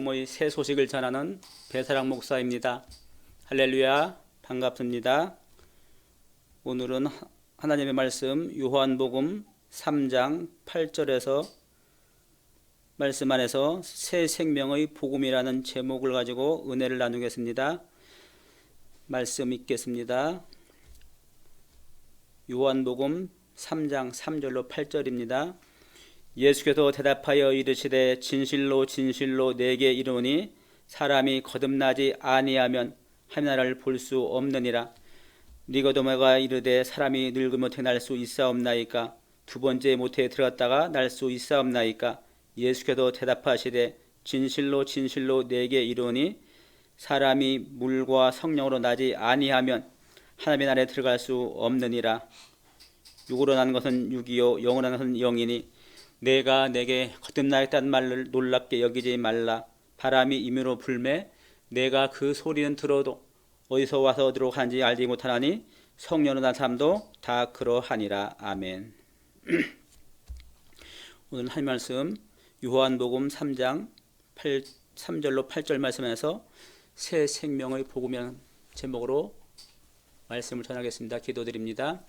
복음의 새 소식을 전하는 배사랑 목사입니다. 할렐루야, 반갑습니다. 오늘은 하나님의 말씀 요한복음 3장 8절에서 말씀 안에서 새 생명의 복음이라는 제목을 가지고 은혜를 나누겠습니다. 말씀 읽겠습니다. 요한복음 3장 3절로 8절입니다. 예수께서 대답하여 이르시되 진실로 진실로 내게 이르노니 사람이 거듭나지 아니하면 하나님을 볼 수 없느니라. 니고데모가 이르되 사람이 늙으면 어떻게 날 수 있사옵나이까? 두 번째 모태에 들어갔다가 날 수 있사옵나이까? 예수께서 대답하시되 진실로 진실로 내게 이르노니 사람이 물과 성령으로 나지 아니하면 하나님의 나라에 들어갈 수 없느니라. 육으로 난 것은 육이요 영으로 난 것은 영이니 내가 내게 거듭나겠다는 말을 놀랍게 여기지 말라. 바람이 임으로 불매 내가 그 소리는 들어도 어디서 와서 어디로 가는지 알지 못하나니 성령으로 난 사람도 다 그러하니라. 아멘. 오늘 할 말씀 요한복음 3장 3절로 8절 말씀에서 새 생명의 복음이라는 제목으로 말씀을 전하겠습니다. 기도드립니다.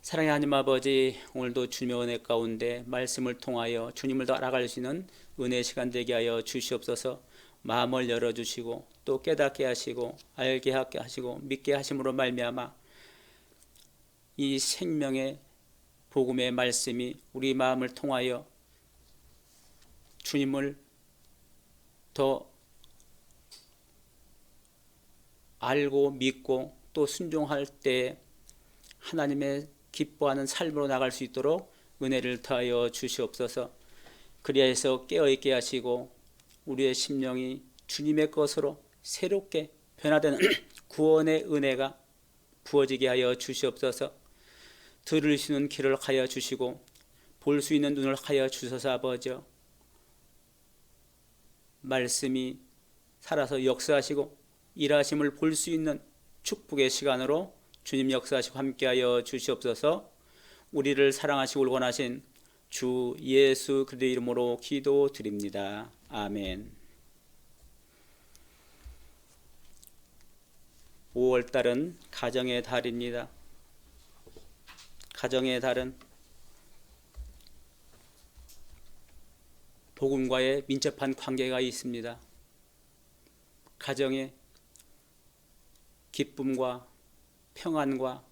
사랑의 하나님 아버지, 오늘도 주님의 은혜 가운데 말씀을 통하여 주님을 더 알아갈 수 있는 은혜의 시간 되게 하여 주시옵소서. 마음을 열어주시고 또 깨닫게 하시고 알게 하시고 믿게 하심으로 말미암아 이 생명의 복음의 말씀이 우리 마음을 통하여 주님을 더 알고 믿고 또 순종할 때 하나님의 기뻐하는 삶으로 나갈 수 있도록 은혜를 더하여 주시옵소서. 그리하여서 깨어있게 하시고 우리의 심령이 주님의 것으로 새롭게 변화되는 구원의 은혜가 부어지게 하여 주시옵소서. 들을 수 있는 귀를 하여 주시고 볼 수 있는 눈을 하여 주소서. 아버지여, 말씀이 살아서 역사하시고 일하심을 볼 수 있는 축복의 시간으로 주님 역사하시고 함께하여 주시옵소서. 우리를 사랑하시고 원하신 주 예수 그리스도의 이름으로 기도드립니다. 아멘. 5월달은 가정의 달입니다. 가정의 달은 복음과의 민첩한 관계가 있습니다. 가정의 기쁨과 평안과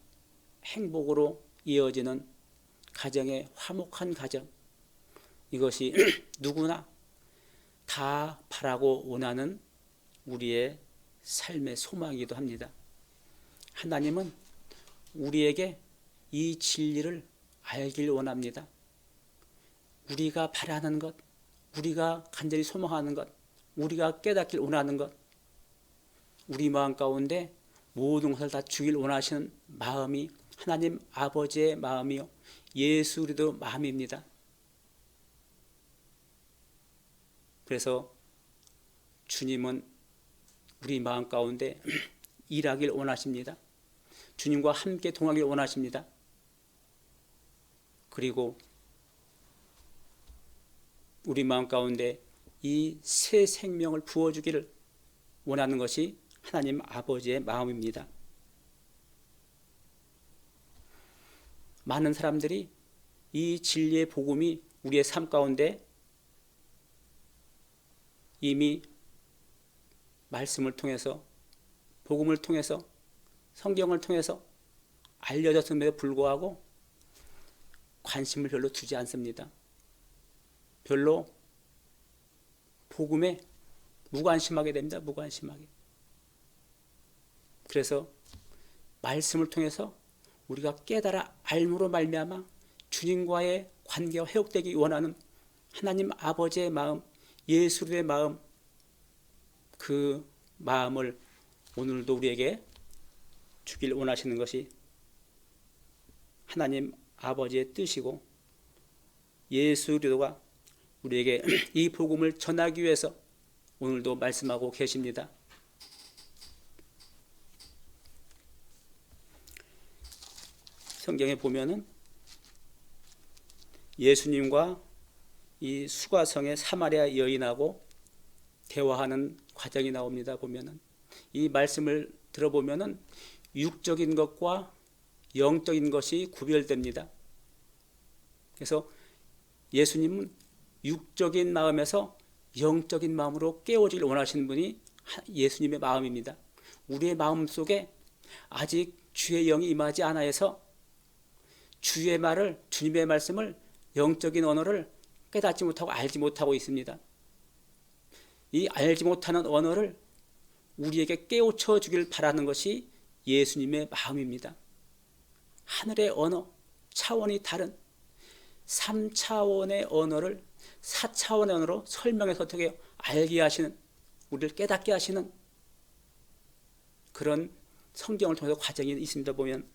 행복으로 이어지는 가정의 화목한 가정, 이것이 누구나 다 바라고 원하는 우리의 삶의 소망이기도 합니다. 하나님은 우리에게 이 진리를 알길 원합니다. 우리가 바라는 것, 우리가 간절히 소망하는 것, 우리가 깨닫길 원하는 것, 우리 마음 가운데 모든 것을 다 주길 원하시는 마음이 하나님 아버지의 마음이요 예수 그리스도 마음입니다. 그래서 주님은 우리 마음 가운데 일하길 원하십니다. 주님과 함께 동하길 원하십니다. 그리고 우리 마음 가운데 이 새 생명을 부어주기를 원하는 것이 하나님 아버지의 마음입니다. 많은 사람들이 이 진리의 복음이 우리의 삶 가운데 이미 말씀을 통해서, 복음을 통해서, 성경을 통해서 알려졌음에도 불구하고 관심을 별로 두지 않습니다. 별로 복음에 무관심하게 됩니다. 무관심하게. 그래서 말씀을 통해서 우리가 깨달아 알므로 말미암아 주님과의 관계가 회복되기 원하는 하나님 아버지의 마음, 예수의 마음, 그 마음을 오늘도 우리에게 주길 원하시는 것이 하나님 아버지의 뜻이고 예수 그리스도가 우리에게 이 복음을 전하기 위해서 오늘도 말씀하고 계십니다. 성경에 보면은 예수님과 이 수가성의 사마리아 여인하고 대화하는 과정이 나옵니다. 보면은 이 말씀을 들어보면은 육적인 것과 영적인 것이 구별됩니다. 그래서 예수님은 육적인 마음에서 영적인 마음으로 깨워지길 원하시는 분이 예수님의 마음입니다. 우리의 마음 속에 아직 주의 영이 임하지 않아 해서 주의 말을, 주님의 말씀을, 영적인 언어를 깨닫지 못하고 알지 못하고 있습니다. 이 알지 못하는 언어를 우리에게 깨우쳐 주길 바라는 것이 예수님의 마음입니다. 하늘의 언어, 차원이 다른 3차원의 언어를 4차원의 언어로 설명해서 어떻게 알게 하시는, 우리를 깨닫게 하시는 그런 성경을 통해서 과정이 있습니다. 보면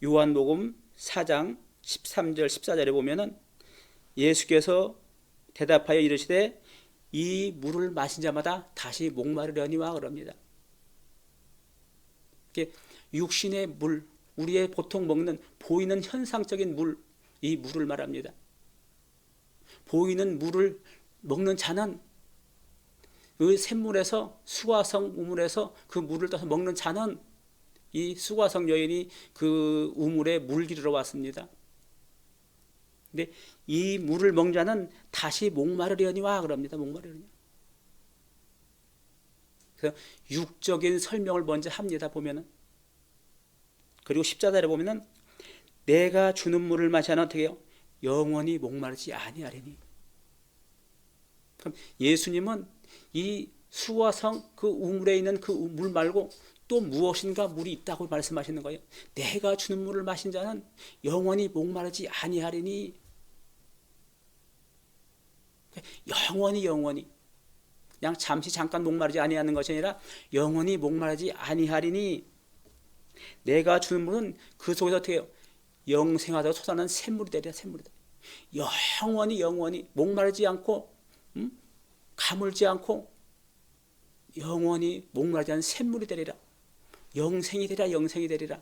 요한복음 4장 13절 14절에 보면은 예수께서 대답하여 이르시되 이 물을 마신 자마다 다시 목마르려니와 그럽니다. 이렇게 육신의 물, 우리의 보통 먹는 보이는 현상적인 물, 이 물을 말합니다. 보이는 물을 먹는 자는 그 샘물에서, 수가성 우물에서 그 물을 떠서 먹는 자는 이 수가성 여인이 그 우물에 물 기르러 왔습니다. 근데 이 물을 먹는 자는 다시 목마르려니와 그럽니다. 목마르려니. 그래서 육적인 설명을 먼저 합니다. 보면은. 그리고 십자가에 보면은 내가 주는 물을 마시면 어떻게 해요? 영원히 목마르지 아니하리니. 그럼 예수님은 이 수화성 그 우물에 있는 그 물 말고 또 무엇인가 물이 있다고 말씀하시는 거예요. 내가 주는 물을 마신 자는 영원히 목마르지 아니하리니. 영원히 그냥 잠깐 목마르지 아니하는 것이 아니라 영원히 목마르지 아니하리니. 내가 주는 물은 그 속에서 어떻게 해요? 영생하다고 솟아나는 샘물이 되리라. 샘물이 되리라. 영원히 목마르지 않고 가물지 않고 영원히 목마르지 않은 샘물이 되리라. 영생이 되리라. 영생이 되리라.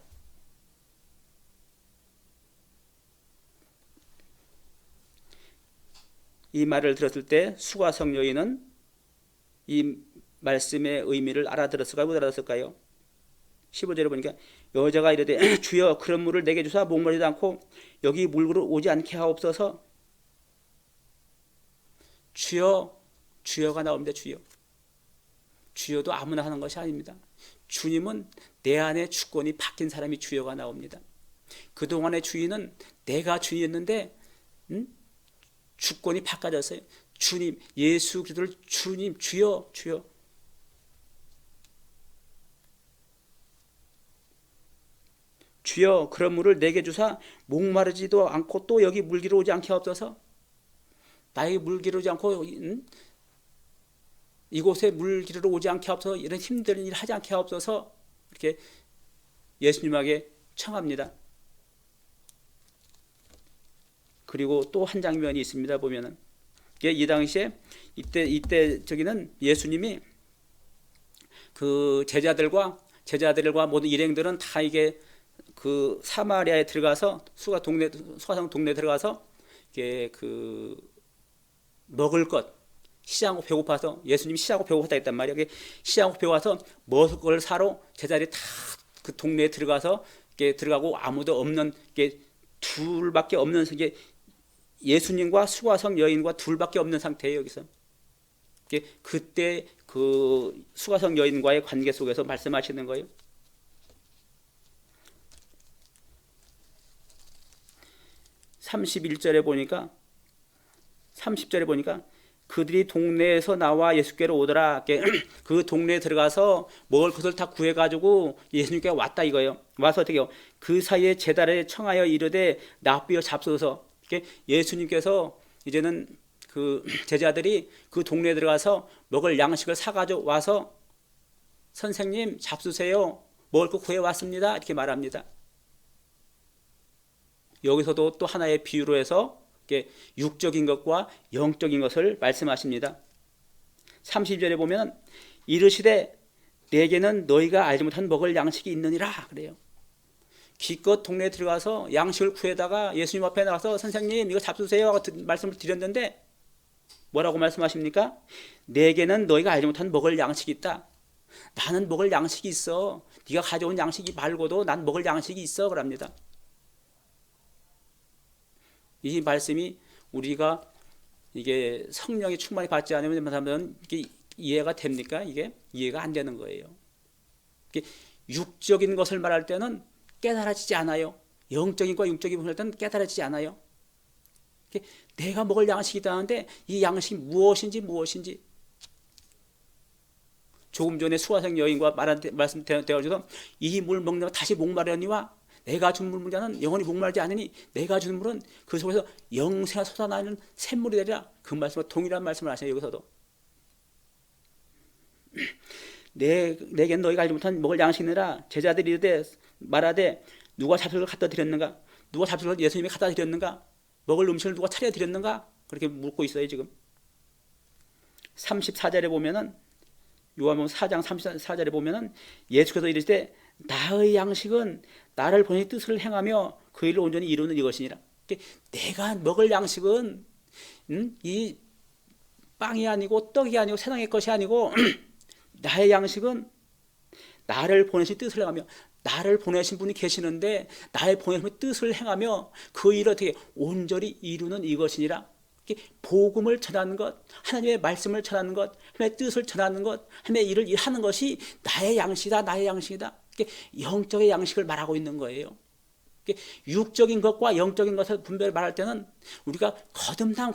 이 말을 들었을 때 수가성 여인은 이 말씀의 의미를 알아들었을까요? 못 알아들었을까요? 15절에 보니까 여자가 이르되 주여 그런 물을 내게 주사 목마르지도 않고 여기 물으로 오지 않게 하옵소서. 주여가 나옵니다. 주여도 아무나 하는 것이 아닙니다. 주님은 내 안에 주권이 바뀐 사람이 주여가 나옵니다. 그동안의 주인은 내가 주인이었는데 주권이 바꿔졌어요. 주님, 예수 그리스도를 주님, 주여. 주여 그런 물을 내게 주사 목마르지도 않고 또 여기 물기로 오지 않게 하옵소서. 나에게 물기로 오지 않고 이곳에 물기로 오지 않게 하옵소서. 이런 힘든 일 하지 않게 하옵소서. 이렇게 예수님에게 청합니다. 그리고 또 한 장면이 있습니다. 보면은 이 당시에 이때 저기는 예수님이 그 제자들과 모든 일행들은 다 이게 그 사마리아에 들어가서 수가성 동네 들어가서 이게 그 먹을 것 시장하고 배고파서 예수님이 시장하고 배고프다 했단 말이에요. 시장하고 배고파서 먹을 걸 사러 제자들이 다 그 동네에 들어가서 이게 들어가고 아무도 없는 게 둘밖에 없는 게 예수님과 수가성 여인과 둘밖에 없는 상태예요. 여기서 그때 그 수가성 여인과의 관계 속에서 말씀하시는 거예요. 30절에 보니까 그들이 동네에서 나와 예수께로 오더라. 그 동네에 들어가서 먹을 것을 다 구해가지고 예수님께 왔다 이거예요. 와서 어떻게 해요? 그 사이에 제자를 청하여 이르되 납비어 잡소서. 예수님께서 이제는 그 제자들이 그 동네에 들어가서 먹을 양식을 사가지고 와서 선생님 잡수세요. 먹을 거 구해왔습니다. 이렇게 말합니다. 여기서도 또 하나의 비유로 해서 육적인 것과 영적인 것을 말씀하십니다. 30절에 보면 이르시되 내게는 너희가 알지 못한 먹을 양식이 있느니라 그래요. 기껏 동네에 들어가서 양식을 구해다가 예수님 앞에 나가서 선생님 이거 잡수세요 하고 말씀을 드렸는데 뭐라고 말씀하십니까? 내게는 너희가 알지 못한 먹을 양식이 있다. 나는 먹을 양식이 있어. 네가 가져온 양식이 말고도 난 먹을 양식이 있어. 그럽니다. 이 말씀이 우리가 이게 성령이 충만히 받지 않으면 이게 이해가 됩니까? 이게 이해가 안 되는 거예요. 이게 육적인 것을 말할 때는 깨달아지지 않아요. 영적인 것과 육적인 것을 할 때는 깨달아지지 않아요. 내가 먹을 양식이 있다는데 이 양식이 무엇인지 조금 전에 수화생 여인과 말씀드려가지고 이 물 먹는 거 다시 목마르니와 내가 준 물자는 영원히 목마르지 않으니 내가 준 물은 그 속에서 영생이 솟아나는 샘물이 되리라. 그 말씀과 동일한 말씀을 하셔요. 여기서도 내겐 너희가 알지 못한 먹을 양식이니라. 제자들이 이르되 말하되 누가 잡술을 갖다 드렸는가? 누가 잡술을 예수님이 갖다 드렸는가? 먹을 음식을 누가 차려 드렸는가? 그렇게 묻고 있어요. 지금 34절에 보면은 요한복음 4장 34절에 보면은 예수께서 이르시되 나의 양식은 나를 보내신 뜻을 행하며 그 일을 온전히 이루는 이것이니라. 내가 먹을 양식은 이 빵이 아니고 떡이 아니고 세상의 것이 아니고 나의 양식은 나를 보내신 뜻을 행하며, 나를 보내신 분이 계시는데 나의 보내신 뜻을 행하며 그 일을 어떻게 온전히 이루는 이것이니라. 복음을 전하는 것, 하나님의 말씀을 전하는 것, 하나님의 뜻을 전하는 것, 하나님의 일을 하는 것이 나의 양식이다, 나의 양식이다. 영적의 양식을 말하고 있는 거예요. 육적인 것과 영적인 것을 분별을 말할 때는 우리가 거듭남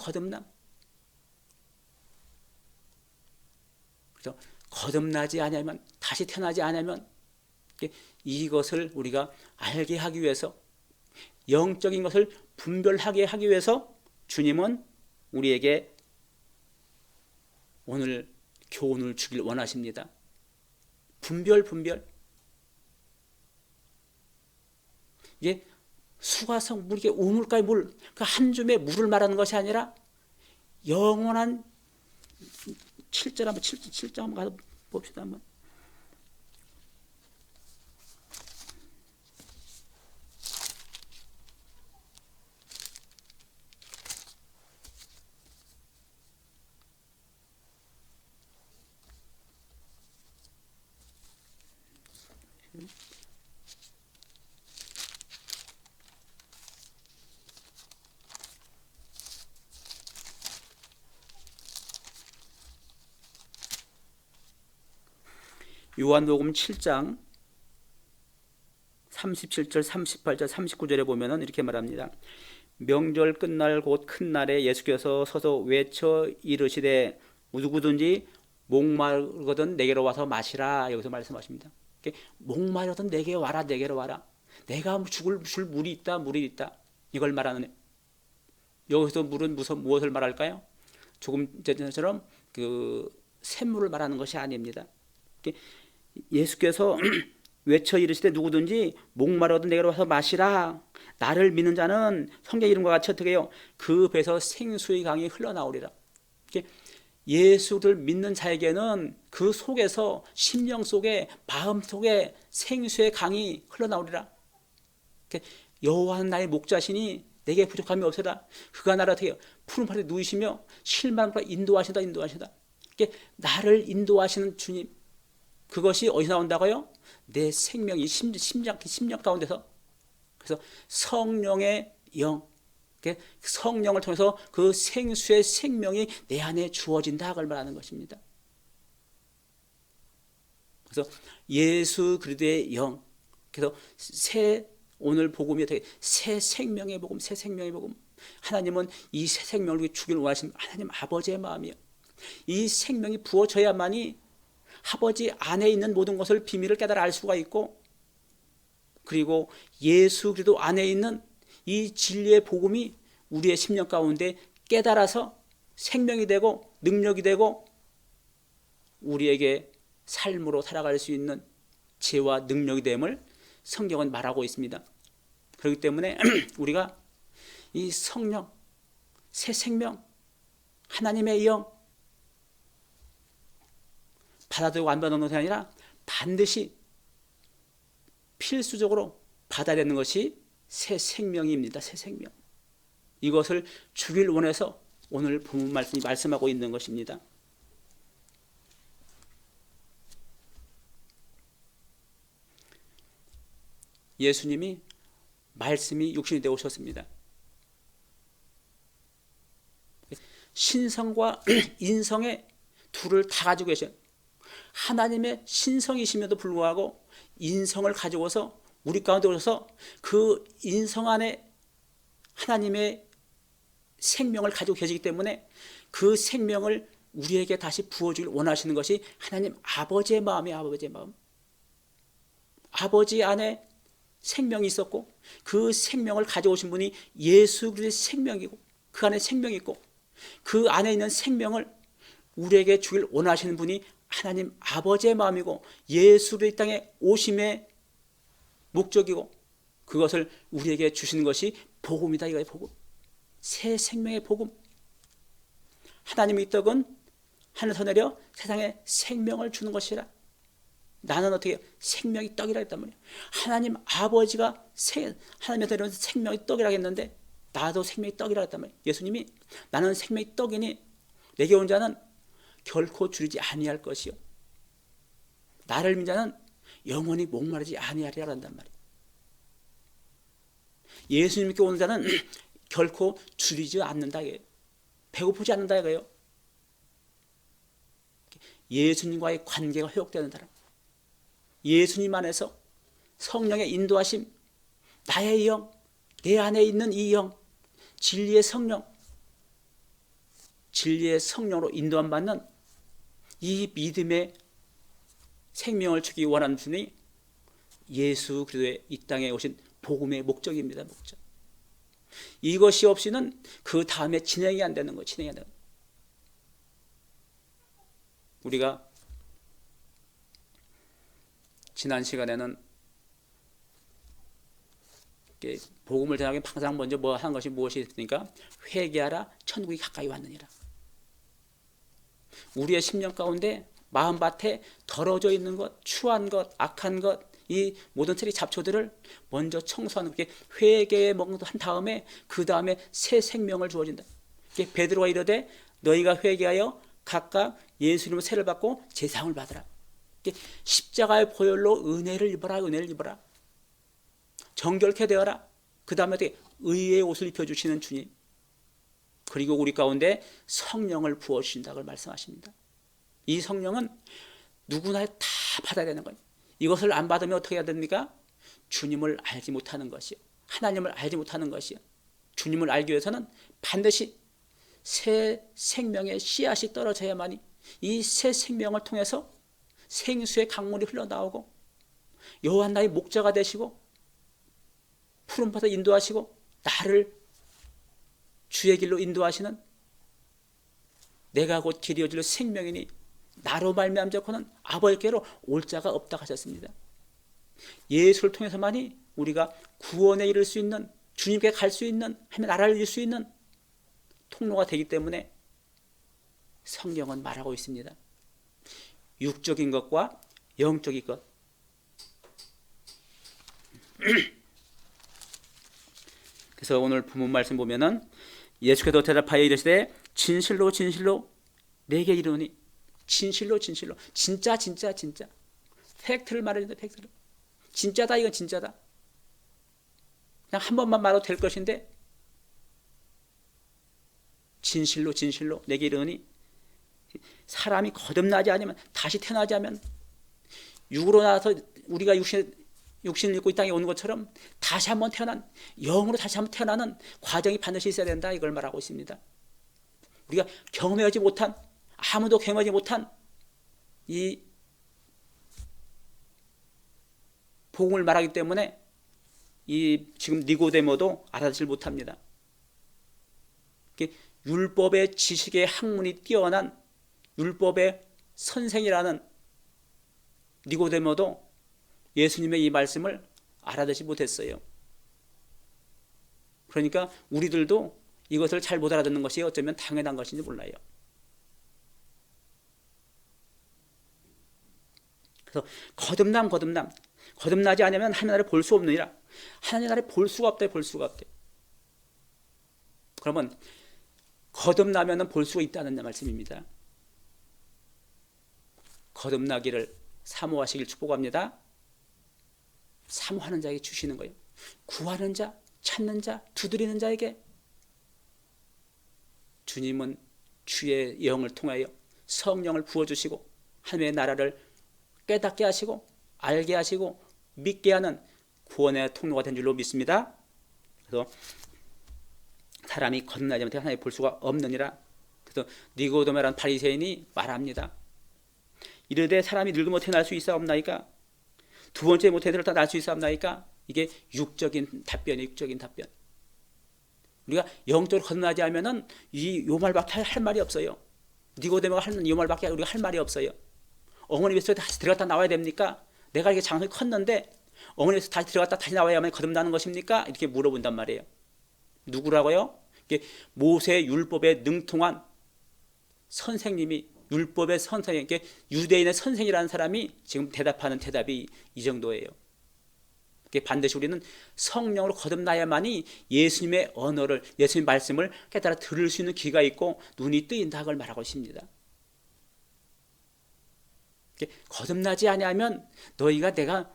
그래서 거듭나지 않으면, 다시 태어나지 않으면 이것을 우리가 알게 하기 위해서, 영적인 것을 분별하게 하기 위해서 주님은 우리에게 오늘 교훈을 주길 원하십니다. 분별. 이게 수가성 물, 이게 우물가의 물, 그 한 줌의 물을 말하는 것이 아니라 영원한 7절 한번 가서 봅시다. 한번. 요한복음 7장 37절, 38절, 39절에 보면은 이렇게 말합니다. 명절 끝날 곧 큰 날에 예수께서 서서 외쳐 이르시되 누구든지 목마르거든 내게로 와서 마시라. 여기서 말씀하십니다. 목마르거든 내게 와라, 내게로 와라. 내가 줄 물이 있다. 이걸 말하는. 여기서 물은 무엇을 말할까요? 조금 전처럼 그 샘물을 말하는 것이 아닙니다. 예수께서 외쳐 이르시되 누구든지 목마르거든 내게로 와서 마시라. 나를 믿는 자는 성경 이름과 같이 어떻게 해요? 그 배에서 생수의 강이 흘러나오리라. 예수를 믿는 자에게는 그 속에서, 심령 속에, 마음 속에 생수의 강이 흘러나오리라. 여호와는 나의 목자시니 내게 부족함이 없으다. 그가 나를 어떻게 해요? 푸른 풀에 누이시며 실만으로 인도하신다. 나를 인도하시는 주님, 그것이 어디서 나온다고요? 내 생명이 심령 가운데서. 그래서 성령의 영, 성령을 통해서 그 생수의 생명이 내 안에 주어진다. 그걸 말하는 것입니다. 그래서 예수 그리스도의 영, 그래서 오늘 복음이 어떻게 새 생명의 복음. 하나님은 이 새 생명을 주길 원하시는 하나님 아버지의 마음이요. 이 생명이 부어져야만이 아버지 안에 있는 모든 것을, 비밀을 깨달아 알 수가 있고, 그리고 예수 그리스도 안에 있는 이 진리의 복음이 우리의 심령 가운데 깨달아서 생명이 되고 능력이 되고 우리에게 삶으로 살아갈 수 있는 지혜와 능력이 됨을 성경은 말하고 있습니다. 그렇기 때문에 우리가 이 성령, 새 생명, 하나님의 영 받아들이고 안 받아들이는 것이 아니라 반드시 필수적으로 받아야 되는 것이 새 생명입니다. 새 생명. 이것을 주길 원해서 오늘 본문 말씀이 말씀하고 있는 것입니다. 예수님이 말씀이 육신이 되어 오셨습니다. 신성과 인성의 둘을 다 가지고 계셔요. 하나님의 신성이심에도 불구하고 인성을 가지고서 우리 가운데 오셔서 그 인성 안에 하나님의 생명을 가지고 계시기 때문에 그 생명을 우리에게 다시 부어주길 원하시는 것이 하나님 아버지의 마음이에요. 아버지의 마음. 아버지 안에 생명이 있었고 그 생명을 가져오신 분이 예수 그리스도의 생명이고 그 안에 생명이 있고 그 안에 있는 생명을 우리에게 주길 원하시는 분이 하나님 아버지의 마음이고 예수 그리스도의 땅에 오심의 목적이고 그것을 우리에게 주시는 것이 복음이다. 이거예요. 복음. 새 생명의 복음. 하나님의 떡은 하늘에서 내려 세상에 생명을 주는 것이라. 나는 어떻게 생명의 떡이라 했단 말이에요. 하나님 아버지가 하나님에서 내려온 생명의 떡이라 했는데 나도 생명의 떡이라 했단 말이에요. 예수님이 나는 생명의 떡이니 내게 온 자는 결코 줄이지 아니할 것이요 나를 믿는 자는 영원히 목마르지 아니하리라 한단 말이에요. 예수님께 오는 자는 결코 줄이지 않는다. 배고프지 않는다 이거예요. 예수님과의 관계가 회복되는 사람, 예수님 안에서 성령의 인도하심, 나의 영, 내 안에 있는 이 영, 진리의 성령, 진리의 성령으로 인도함 받는 이 믿음의 생명을 주기 원하는 분이 예수 그리스도의 이 땅에 오신 복음의 목적입니다. 목적. 이것이 없이는 그 다음에 진행이 안 되는 거예요. 진행이 안 되는 거예요. 우리가 지난 시간에는 복음을 전하기 항상 먼저 뭐 한 것이 무엇이 있으니까 회개하라 천국이 가까이 왔느니라. 우리의 심령 가운데 마음밭에 더러워져 있는 것, 추한 것, 악한 것, 이 모든 틀의 잡초들을 먼저 청소하는 게 회개에 먹는 한 다음에 그 다음에 새 생명을 주어진다. 베드로가 이르되 너희가 회개하여 각각 예수님의 세를 받고 제사함을 받으라. 십자가의 보혈로 은혜를 입어라. 은혜를 입어라. 정결케 되어라. 그 다음에 의의 옷을 입혀주시는 주님, 그리고 우리 가운데 성령을 부어주신다고 말씀하십니다. 이 성령은 누구나 다 받아야 되는 거예요. 이것을 안 받으면 어떻게 해야 됩니까? 주님을 알지 못하는 것이요, 하나님을 알지 못하는 것이요. 주님을 알기 위해서는 반드시 새 생명의 씨앗이 떨어져야만이 이 새 생명을 통해서 생수의 강물이 흘러나오고 여호와 나의 목자가 되시고 푸른 바다 인도하시고 나를 주의 길로 인도하시는 내가 곧 길이요 진리요 생명이니 나로 말미암아 자고는 아버지께로 올 자가 없다 하셨습니다. 예수를 통해서만이 우리가 구원에 이를 수 있는, 주님께 갈 수 있는, 하나님의 나라를 이룰 수 있는 통로가 되기 때문에 성경은 말하고 있습니다. 육적인 것과 영적인 것. 그래서 오늘 본문 말씀 보면은 예수께서 대답하여 이르시되 진실로 진실로 내게 이르노니, 진실로 진실로, 진짜 진짜 진짜, 팩트를 말해준다. 팩트를. 진짜다. 이건 진짜다. 그냥 한 번만 말해도 될 것인데 진실로 진실로 내게 이르노니, 사람이 거듭나지 않으면, 다시 태어나지 않으면, 육으로 나와서 우리가 육신을 입고 이 땅에 오는 것처럼 다시 한번 태어난, 영으로 다시 한번 태어나는 과정이 반드시 있어야 된다. 이걸 말하고 있습니다. 우리가 경험하지 못한, 아무도 경험하지 못한 이 복음을 말하기 때문에 이 지금 니고데모도 알아듣지 못합니다. 율법의 지식의 학문이 뛰어난 율법의 선생이라는 니고데모도 예수님의 이 말씀을 알아듣지 못했어요. 그러니까 우리들도 이것을 잘 못 알아듣는 것이 어쩌면 당연한 것인지 몰라요. 그래서 거듭나지 않으면 하나님 나라를 볼 수 없느니라. 하나님 나라를 볼 수가 없대. 볼 수가 없대. 그러면 거듭나면 볼 수 있다는 말씀입니다. 거듭나기를 사모하시길 축복합니다. 사모하는 자에게 주시는 거예요. 구하는 자, 찾는 자, 두드리는 자에게. 주님은 주의 영을 통하여 성령을 부어주시고 하나님의 나라를 깨닫게 하시고 알게 하시고 믿게 하는 구원의 통로가 된 줄로 믿습니다. 그래서 사람이 거듭나지 못해 하나님 볼 수가 없느니라. 그래서 니고데모라는 바리새인이 말합니다. 이르되 사람이 늙으면 어떻게 날 수 있사옵나이까? 두 번째 못해 들었다 날 수 있사옵나이까? 이게 육적인 답변이에요. 육적인 답변. 우리가 영적으로 거듭나지 않으면은 요 말밖에 할 말이 없어요. 니고데모가 하는 이 말밖에 우리가 할 말이 없어요. 어머니 뱃속에 다시 들어갔다 나와야 됩니까? 내가 이렇게 장성이 컸는데 어머니 뱃속에 다시 들어갔다 다시 나와야만 거듭나는 것입니까? 이렇게 물어본단 말이에요. 누구라고요? 이게 모세 율법에 능통한 선생님이, 율법의 선생님, 유대인의 선생이라는 사람이 지금 대답하는 대답이 이 정도예요. 반드시 우리는 성령으로 거듭나야만이 예수님의 언어를, 예수님의 말씀을 깨달아 들을 수 있는 귀가 있고 눈이 뜨인다 걸 말하고 있습니다. 거듭나지 아니하면 너희가 내가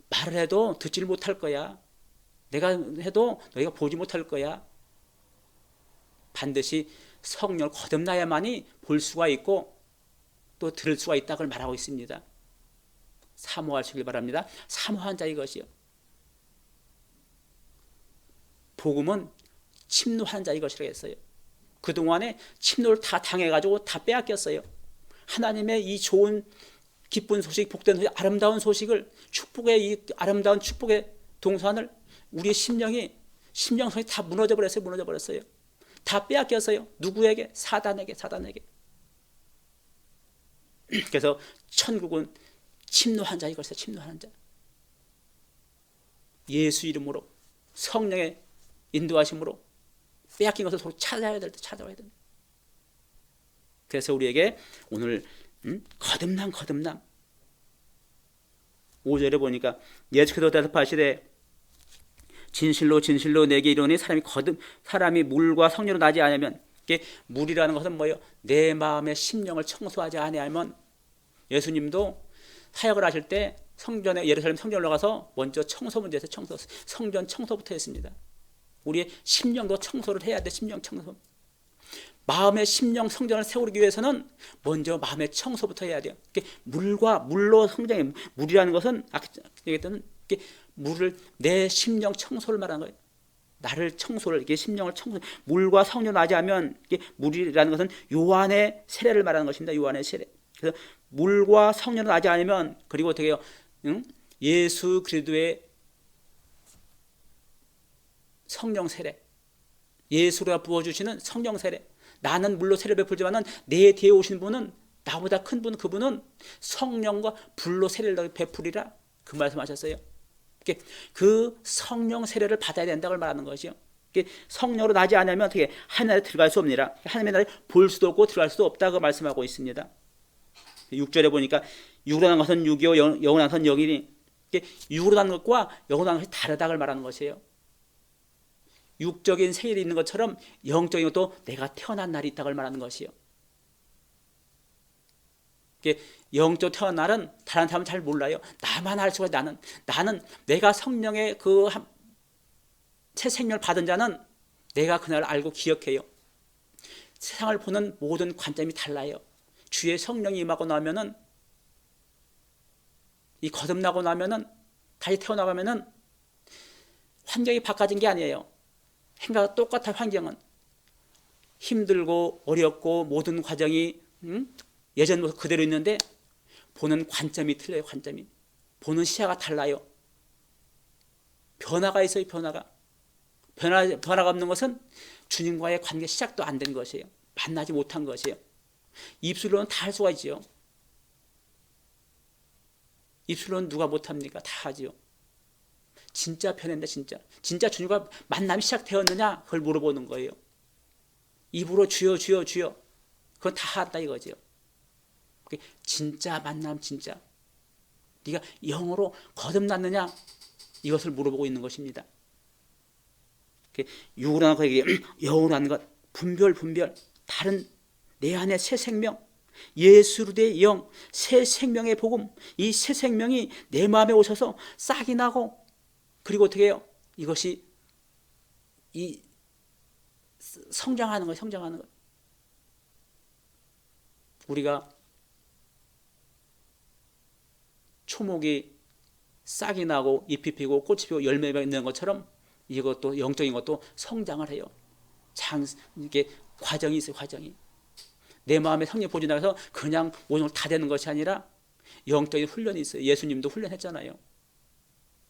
말을 해도 듣지를 못할 거야. 내가 해도 너희가 보지 못할 거야. 반드시 성령을 거듭나야만이 볼 수가 있고 또 들을 수가 있다 걸 말하고 있습니다. 사모하시길 바랍니다. 사모한 자 이것이요. 복음은 침노한 자 이것이라고 했어요. 그동안에 침노를 다 당해가지고 다 빼앗겼어요. 하나님의 이 좋은 기쁜 소식, 복된 소식, 아름다운 소식을, 축복의 이 아름다운 축복의 동산을 우리의 심령성이 다 무너져 버렸어요. 다 빼앗겼어요. 누구에게? 사단에게. 그래서 천국은 침노한 자 이것이요. 침노하는 자. 예수 이름으로 성령의 인도하심으로 빼앗긴 것을 서로 찾아와야 됩니다. 그래서 우리에게 오늘 거듭남 5절에 보니까 예수께서 대답하시되 진실로 내게 이르노니 사람이 물과 성령으로 나지 않으면, 이게 물이라는 것은 뭐예요? 내 마음의 심령을 청소하지 아니하면. 예수님도 사역을 하실 때 성전에, 예루살렘 성전으로 가서 먼저 청소 문제에서 성전 청소부터 했습니다. 우리의 심령도 청소를 해야 돼. 심령 청소. 마음의 심령 성전을 세우기 위해서는 먼저 마음의 청소부터 해야 돼요. 물로 성장해. 물이라는 것은 아까 얘기했던 물을, 내 심령 청소를 말하는 거예요. 나를 청소를, 이게 심령을 청소. 물과 성령 나지 않으면, 이게 물이라는 것은 요한의 세례를 말하는 것입니다. 요한의 세례. 그래서 물과 성령 나지 않으면, 그리고 어떻게 해요? 예수 그리스도의 성령 세례, 예수가 부어주시는 성령 세례. 나는 물로 세례 베풀지만은 내 뒤에 오신 분은, 나보다 큰 분, 그분은 성령과 불로 세례를 베풀이라, 그 말씀하셨어요. 그 성령 세례를 받아야 된다고 말하는 것이요. 성령으로 나지 않으면 어떻게 하나님 나라에 들어갈 수 없느니라. 하나님의 나라에 볼 수도 없고 들어갈 수도 없다고 말씀하고 있습니다. 6절에 보니까 육으로 난 것은 육이요 영으로 난 것은 영이니, 육으로 난 것과 영으로 난 것이 다르다고 말하는 것이에요. 육적인 생일이 있는 것처럼 영적인 것도 내가 태어난 날이 있다고 말하는 것이요. 영적 태어난 날은 다른 사람은 잘 몰라요. 나만 알 수가 있어요. 나는 내가 성령의 그 새 생명을 받은 자는 내가 그날 알고 기억해요. 세상을 보는 모든 관점이 달라요. 주의 성령이 임하고 나면은, 이 거듭나고 나면은, 다시 태어나가면은 환경이 바꿔진 게 아니에요. 행가가 똑같아. 환경은 힘들고 어렵고 모든 과정이 예전 모습 그대로 있는데 보는 관점이 틀려요. 관점이, 보는 시야가 달라요. 변화가 있어요. 변화가 없는 것은 주님과의 관계 시작도 안 된 것이에요. 만나지 못한 것이에요. 입술로는 다 할 수가 있지요. 입술로는 누가 못합니까? 다 하지요. 진짜 변했는데 진짜 주님과 만남이 시작되었느냐, 그걸 물어보는 거예요. 입으로 주여 그건 다 한다 이거죠. 진짜 만남, 진짜 네가 영으로 거듭났느냐, 이것을 물어보고 있는 것입니다. 육으로 난 것에게 영으로 난 것, 분별. 다른 내 안에 새 생명, 예수로 된 영, 새 생명의 복음, 이 새 생명이 내 마음에 오셔서 싹이 나고, 그리고 어떻게 해요? 이것이 이 성장하는 거예요. 성장하는 거예요. 우리가 초목이 싹이 나고 잎이 피고 꽃이 피고 열매가 있는 것처럼 이것도 영적인 것도 성장을 해요. 이게 과정이 있어요. 과정이. 내 마음에 성령 보지 나가서 그냥 오늘 다 되는 것이 아니라 영적인 훈련이 있어요. 예수님도 훈련했잖아요.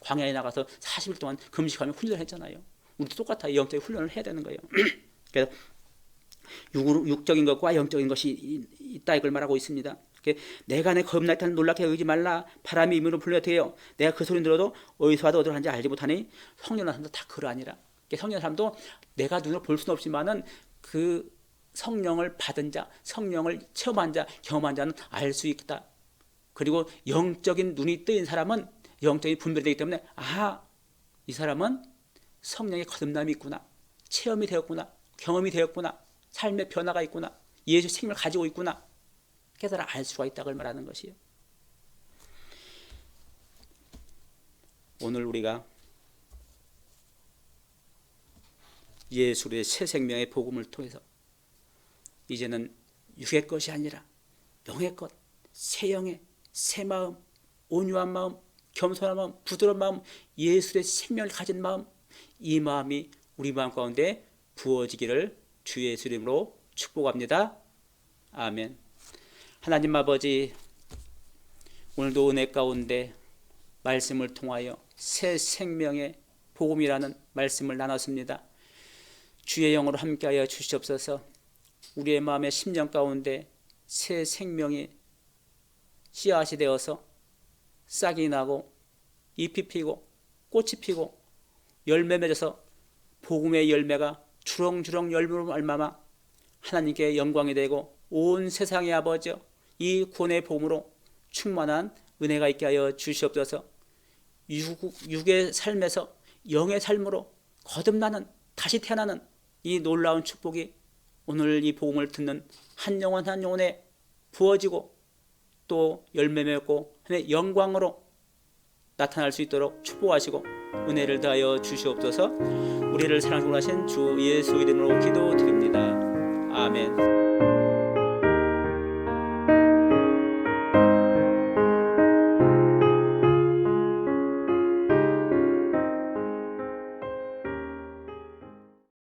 광야에 나가서 40일 동안 금식하며 훈련했잖아요. 우리도 똑같아요. 영적인 훈련을 해야 되는 거예요. 그래서 육적인 것과 영적인 것이 있다 이걸 말하고 있습니다. 내가 내 겁날 때는 놀랍게 여기지 말라. 바람이 임으로 불려대요. 내가 그 소리 들어도 어디서 와도 어디로 하는지 알지 못하니 성령한 사람도 다 그러하니라. 성령한 사람도 내가 눈으로 볼 수는 없지만은 그 성령을 받은 자, 성령을 체험한 자, 경험한 자는 알 수 있다. 그리고 영적인 눈이 뜨인 사람은 영적인 분별이 되기 때문에 이 사람은 성령의 거듭남이 있구나, 체험이 되었구나, 경험이 되었구나, 삶의 변화가 있구나, 예수 생명을 가지고 있구나, 깨달아 알 수가 있다고 말하는 것이에요. 오늘 우리가 예수의 새 생명의 복음을 통해서 이제는 육의 것이 아니라 영의 것, 새 영의 새 마음, 온유한 마음, 겸손한 마음, 부드러운 마음, 예수의 생명을 가진 마음, 이 마음이 우리 마음 가운데 부어지기를 주 예수 이름으로 축복합니다. 아멘. 하나님 아버지, 오늘도 은혜 가운데 말씀을 통하여 새 생명의 복음이라는 말씀을 나눴습니다. 주의 영으로 함께하여 주시옵소서. 우리의 마음의 심령 가운데 새 생명이 씨앗이 되어서 싹이 나고 잎이 피고 꽃이 피고 열매 맺어서 복음의 열매가 주렁주렁 열매로 말미암아 하나님께 영광이 되고 온 세상의 아버지여 이 구원의 복음으로 충만한 은혜가 있게 하여 주시옵소서. 육의 삶에서 영의 삶으로 거듭나는, 다시 태어나는 이 놀라운 축복이 오늘 이 복음을 듣는 한 영혼 한 영혼에 부어지고 또 열매 맺고 하나님의 영광으로 나타날 수 있도록 축복하시고 은혜를 다하여 주시옵소서. 우리를 사랑하고 하신 주 예수 이름으로 기도드립니다. 아멘.